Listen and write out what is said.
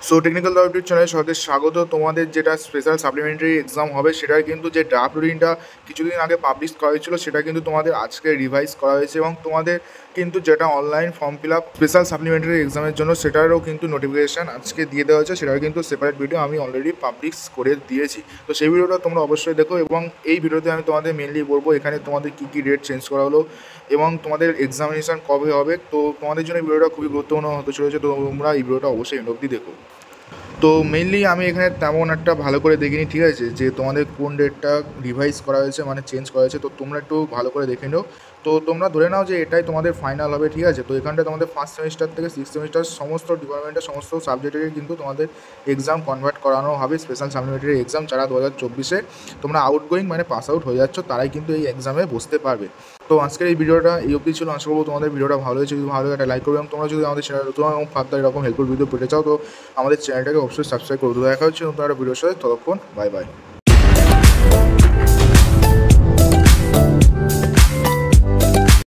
So technical the YouTube চ্যানেলে সবাইকে স্বাগত। তোমাদের যেটা স্পেশাল সাপ্লিমেন্টারি এক্সাম হবে সেটার কিন্তু যে ড্রাফট রুটিনটা কিছুদিন আগে পাবলিশ করা হয়েছিল সেটা কিন্তু তোমাদের আজকে রিভাইজ করা হয়েছে এবং তোমাদের কিন্তু যেটা online form fill up special supplementary এক্সামের জন্য সেটারও কিন্তু নোটিফিকেশান আজকে দিয়ে দেওয়া হয়েছে। সেটার কিন্তু সেপারেট ভিডিও আমি অলরেডি পাবলিশ করে দিয়েছি। তো সেই ভিডিওটা তোমরা অবশ্যই দেখো এবং এই ভিডিওতে আমি তোমাদের মেনলি বলবো এখানে তোমাদের কী কী ডেট চেঞ্জ করা হলো এবং তোমাদের এক্সামিনেশান কবে হবে। তো তোমাদের জন্য এই ভিডিওটা খুবই গুরুত্বপূর্ণ হতে চলেছে, তো তোমরা এই ভিডিওটা অবশ্যই এন্ড অবধি দেখো। তো মেইনলি আমি এখানে তেমন একটা ভালো করে দেখিনি, ঠিক আছে, যে তোমাদের কোন ডেটটা রিভাইজ করা হয়েছে মানে চেঞ্জ করা হয়েছে। তো তোমরা একটু ভালো করে দেখে নাও। তো তোমরা ধরে নাও যে এটাই তোমাদের ফাইনাল হবে, ঠিক আছে। তো এখানটা তোমাদের ফার্স্ট সেমিস্টার থেকে সিক্স সেমিস্টার সমস্ত ডিপার্টমেন্টের সমস্ত সাবজেক্টের কিন্তু তোমাদের এক্সাম কনভার্ট করানো হবে স্পেশাল সাপ্লিমেন্টারি এক্সাম। যারা 2024-এ তোমরা আউটগোয়িং মানে পাস আউট হয়ে যাচ্ছ তারাই কিন্তু এই এক্সামে বসতে পারবে। তো আজকের এই ভিডিওটা এই অবধি ছিল। আশা করবো তোমাদের ভিডিওটা ভালো হয়েছে। যদি ভালো লাগে একটা লাইক করবে এবং তোমরা যদি আমাদের চ্যানেল নতুন এবং ফার্দার এরকম হেল্পফুল ভিডিও পেতে চাও তো আমাদের চ্যানেলটাকে অবশ্যই সাবস্ক্রাইব করে দেবো। দেখা হচ্ছে নতুন একটা ভিডিওর সাথে। ততক্ষণ বাই বাই।